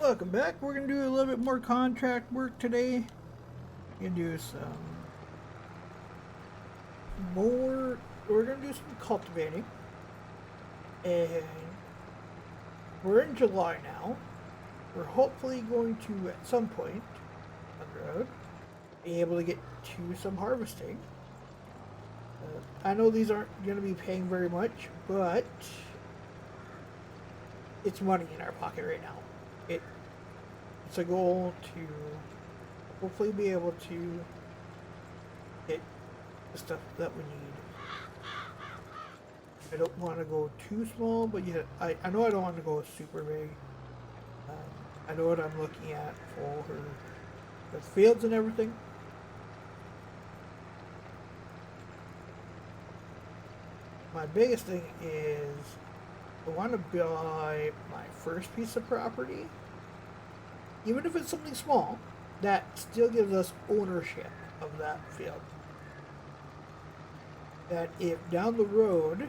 Welcome back. We're going to do a little bit more contract work today. We're going to do we're going to do some cultivating. And we're in July now. We're hopefully going to, at some point on the road, be able to get to some harvesting. I know these aren't going to be paying very much, but it's money in our pocket right now. It's a goal to hopefully be able to get the stuff that we need. I don't want to go too small, but yet I know I don't want to go super big. I know what I'm looking at for the fields and everything. My biggest thing is I want to buy my first piece of property. Even if it's something small, that still gives us ownership of that field. That if down the road,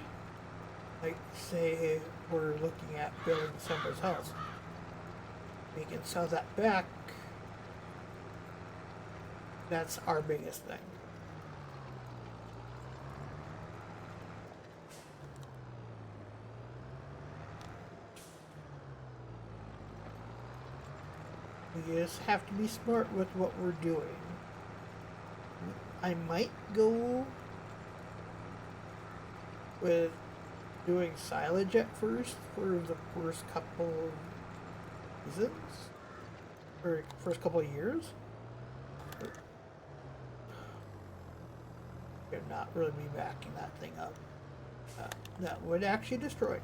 like say we're looking at building someone's house, we can sell that back. That's our biggest thing. We just have to be smart with what we're doing. I might go with doing silage at first for the first couple of seasons, or first couple of years. Could not really be backing that thing up. That would actually destroy it.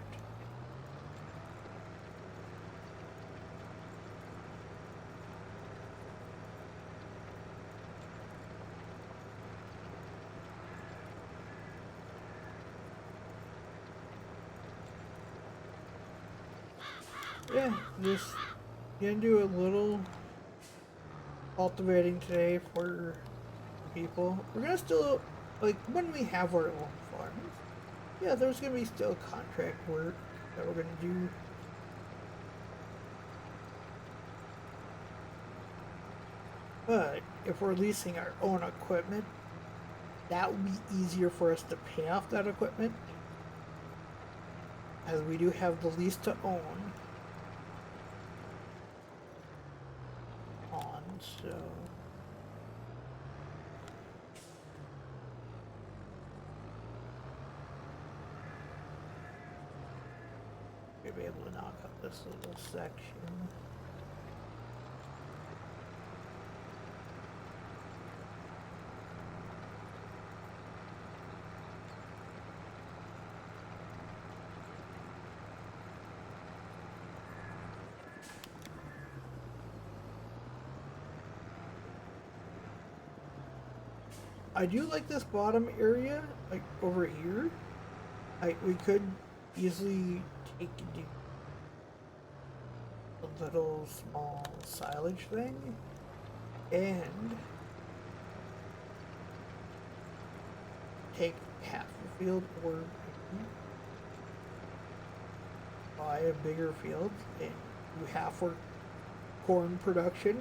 Yeah, just gonna do a little cultivating today for people. We're gonna still, like, when we have our own farms, yeah, there's gonna be still contract work that we're gonna do. But if we're leasing our own equipment, that would be easier for us to pay off that equipment, as we do have the lease to own. So you'll be able to knock out this little section. I do like this bottom area, like over here. We could easily take and do a little small silage thing, and take half the field or buy a bigger field and do half for corn production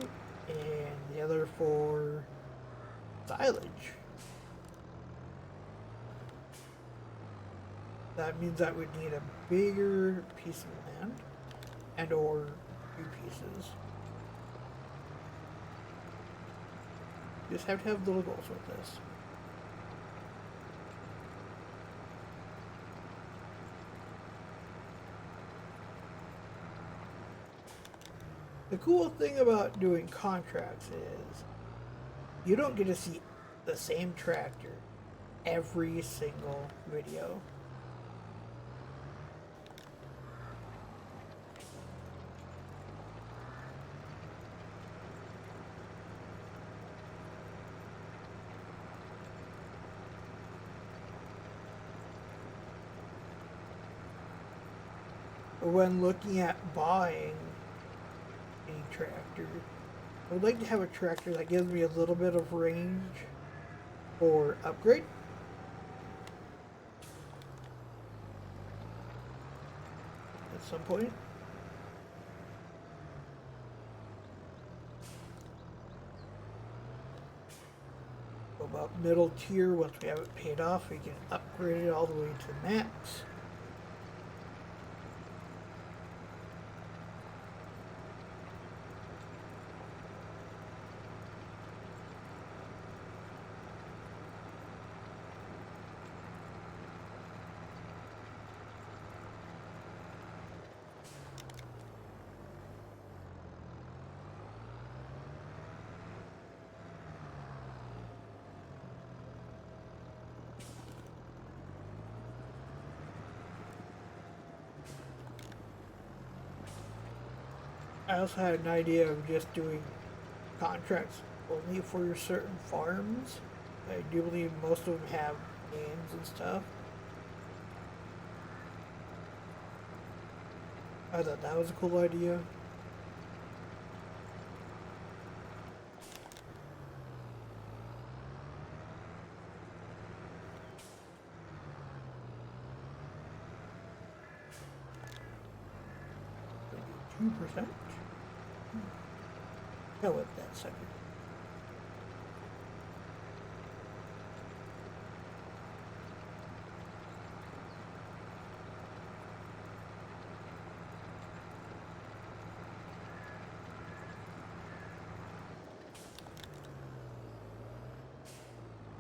and the other for silage. That means that we'd need a bigger piece of land and or 2 pieces. You just have to have little goals with this. The cool thing about doing contracts is you don't get to see the same tractor every single video. When looking at buying a tractor, I would like to have a tractor that gives me a little bit of range or upgrade. At some point. about middle tier. Once we have it paid off, we can upgrade it all the way to max. I also had an idea of just doing contracts only for certain farms. I do believe most of them have names and stuff. I thought that was a cool idea. Maybe 2%. Hell with that sucker.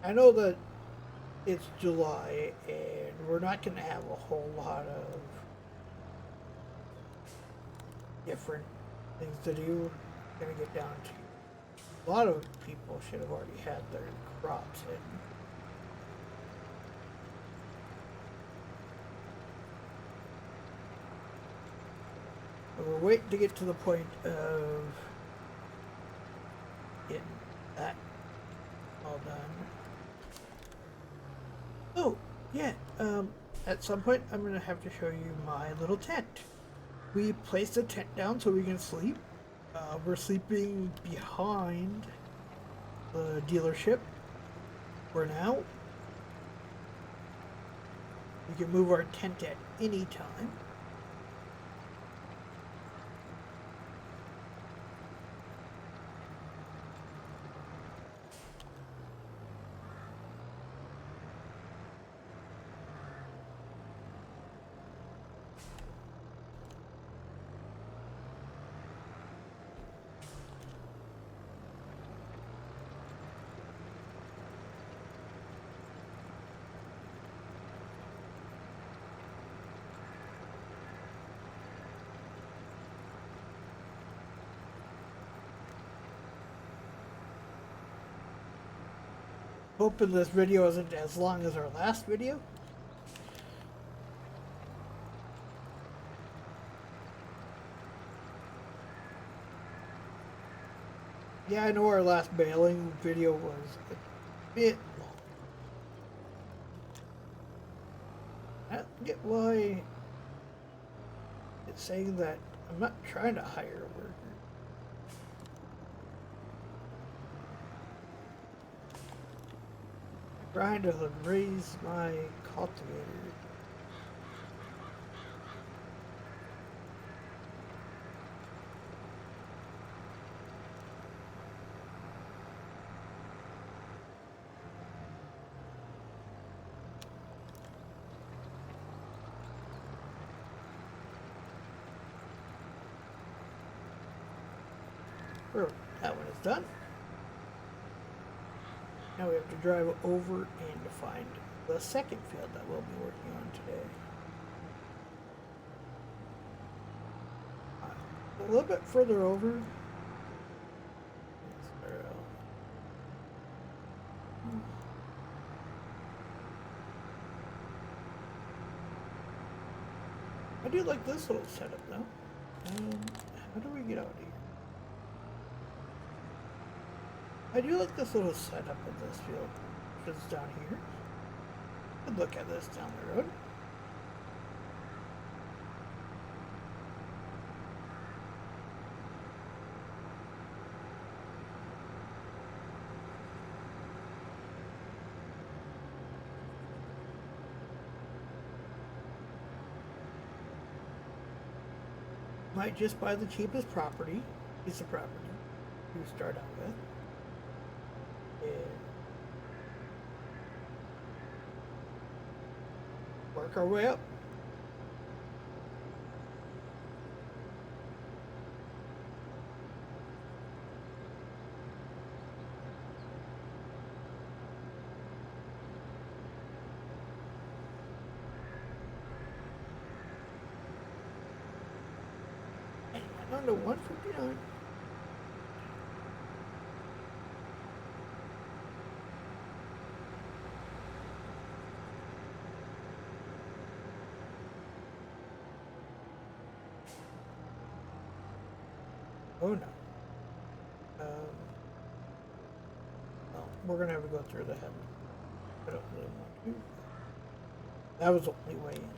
I know that it's July and we're not going to have a whole lot of different things to do. We're going to get down to a lot of people should have already had their crops in. But we're waiting to get to the point of getting that all done. Oh, yeah, at some point I'm going to have to show you my little tent. We placed a tent down so we can sleep. We're sleeping behind the dealership for now. We can move our tent at any time. Hoping this video isn't as long as our last video. Yeah, I know our last baling video was a bit long. I don't get why it's saying that I'm not trying to hire a worker. Trying to raise my cultivator. That one is done. Now we have to drive over and find the second field that we'll be working on today. A little bit further over. I do like this little setup though. How do we get out of here? I do like this little setup of this field. It's down here. Could look at this down the road. Might just buy the cheapest piece of property to start out with. work our way up. And under 159. Oh no. Well, we're gonna have to go through the head. I don't really want to. That was the only way in.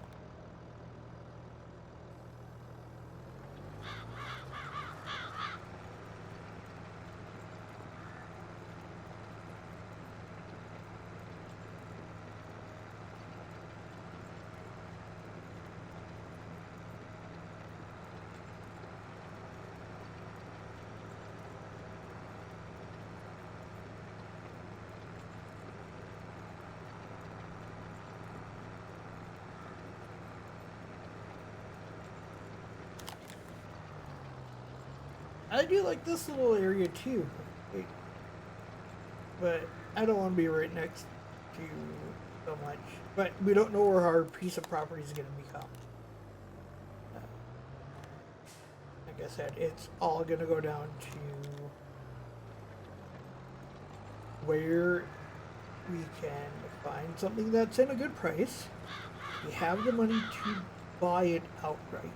I do like this little area too, but I don't want to be right next to so much. But we don't know where our piece of property is going to become. Like I said, it's all going to go down to where we can find something that's in a good price. We have the money to buy it outright.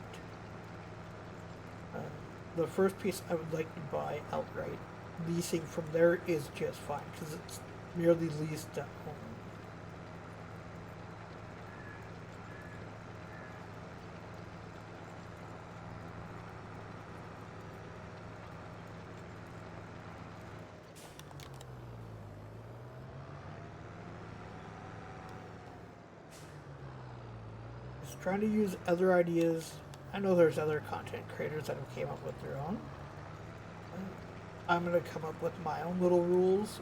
The first piece I would like to buy outright. Leasing from there is just fine because it's merely leased at home. Just trying to use other ideas. I know there's other content creators that have came up with their own. I'm going to come up with my own little rules.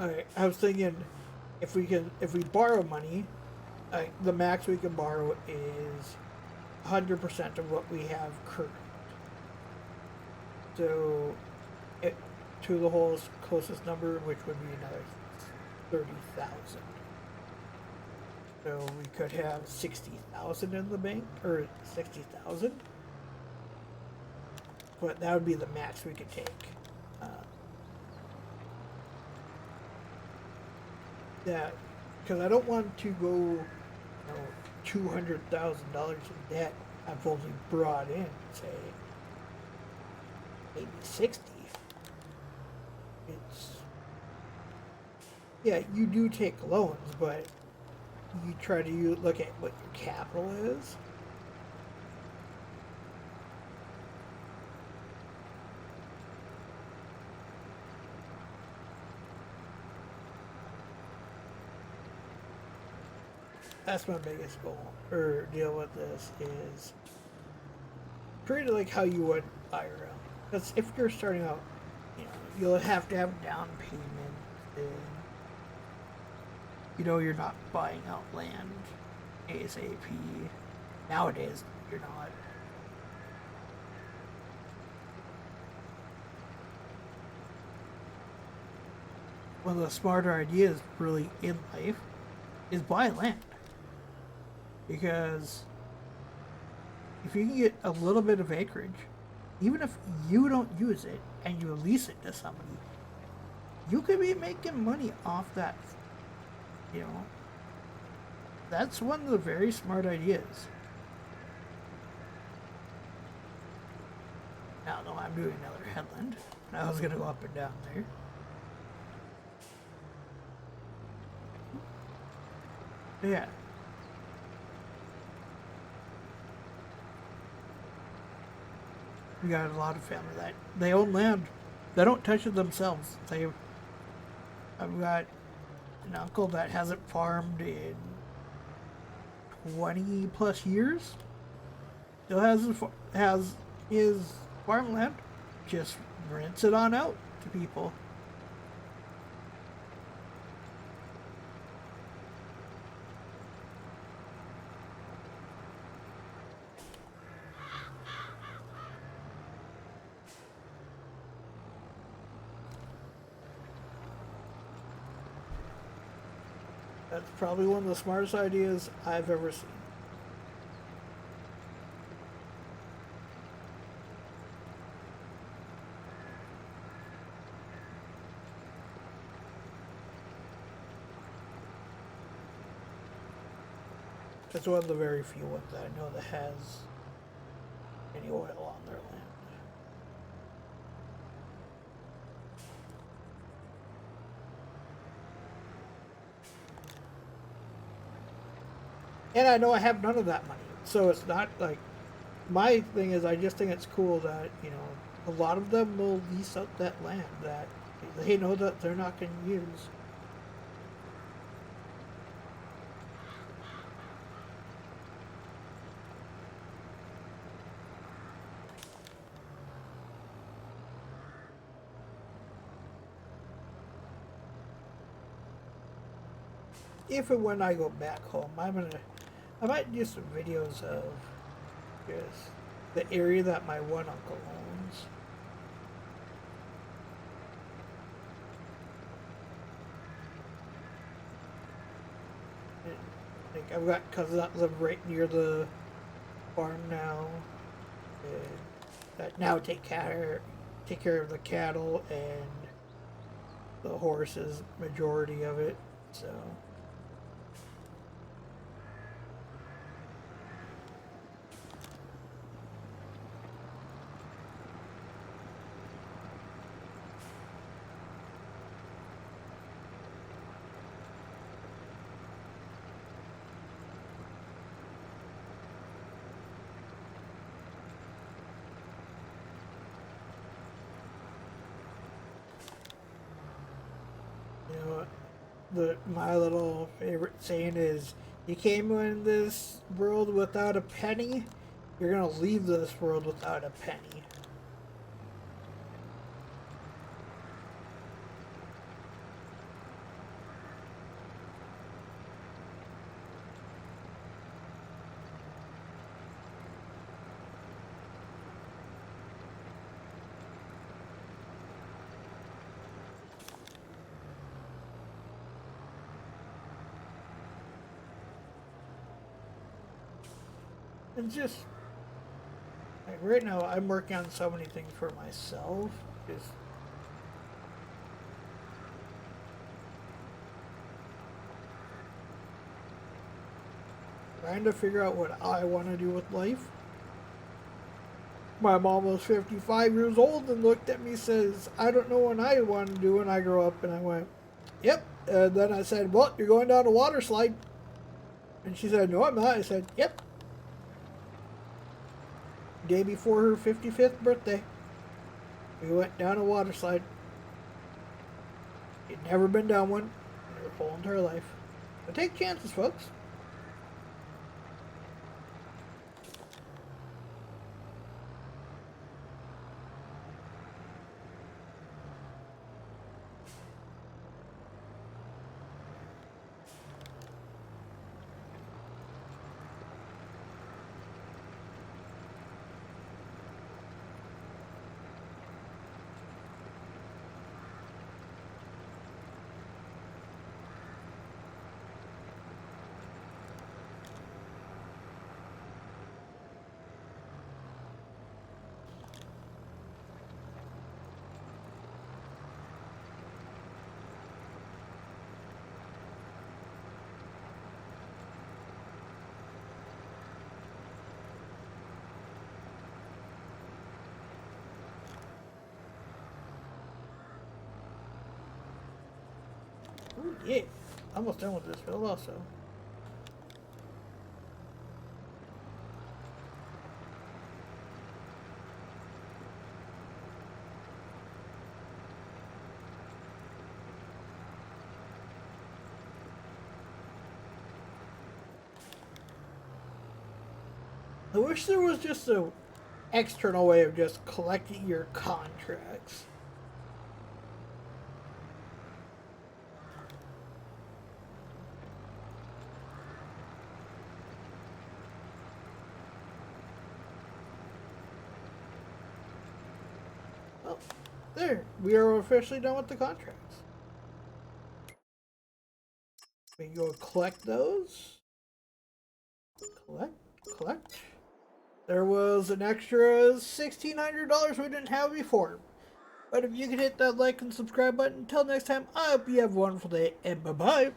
Alright, I was thinking if we borrow money, the max we can borrow is 100% of what we have current. So, to the closest number, which would be another 30,000. So we could have 60,000 in the bank, or 60,000. But that would be the max we could take. That, because I don't want to go, $200,000 in debt. I've only brought in, say, maybe 60. It's, yeah, you do take loans, but you try to look at what your capital is. That's my biggest goal, or deal with this, is treat it like how you would IRL. Because if you're starting out, you'll have to have a down payment, and you're not buying out land ASAP. Nowadays, you're not. One of the smarter ideas really in life is buy land. Because if you can get a little bit of acreage, even if you don't use it and you lease it to somebody, you could be making money off that. That's one of the very smart ideas. Now, though, I'm doing another headland, and I was going to go up and down there. Yeah. We got a lot of family that they own land They don't touch it themselves. I've got an uncle that hasn't farmed in 20 plus years. Still has his farmland. Just rents it on out to people. That's probably one of the smartest ideas I've ever seen. It's one of the very few ones that I know that has any oil on their land. And I know I have none of that money. So it's not like, my thing is, I just think it's cool that, you know, a lot of them will lease out that land that they know that they're not going to use. If and when I go back home, I might do some videos of just the area that my one uncle owns. And, like, I've got cousins that live right near the farm now, and that now take care of the cattle and the horses, majority of it. So. You know, my little favorite saying is, you came in this world without a penny, you're gonna leave this world without a penny. It's just, like, right now I'm working on so many things for myself. Just trying to figure out what I want to do with life. My mom was 55 years old and looked at me and says, I don't know what I want to do when I grow up. And I went, yep. And then I said, well, you're going down a water slide. And she said, no, I'm not. I said, yep. Day before her 55th birthday, we went down a water slide. She'd never been down one in her whole entire life. But take chances, folks. Ooh, yeah. Almost done with this field also. I wish there was just a external way of just collecting your contracts. Well, there. We are officially done with the contracts. We can go collect those. Collect. There was an extra $1,600 we didn't have before. But if you could hit that like and subscribe button, until next time, I hope you have a wonderful day, and bye-bye.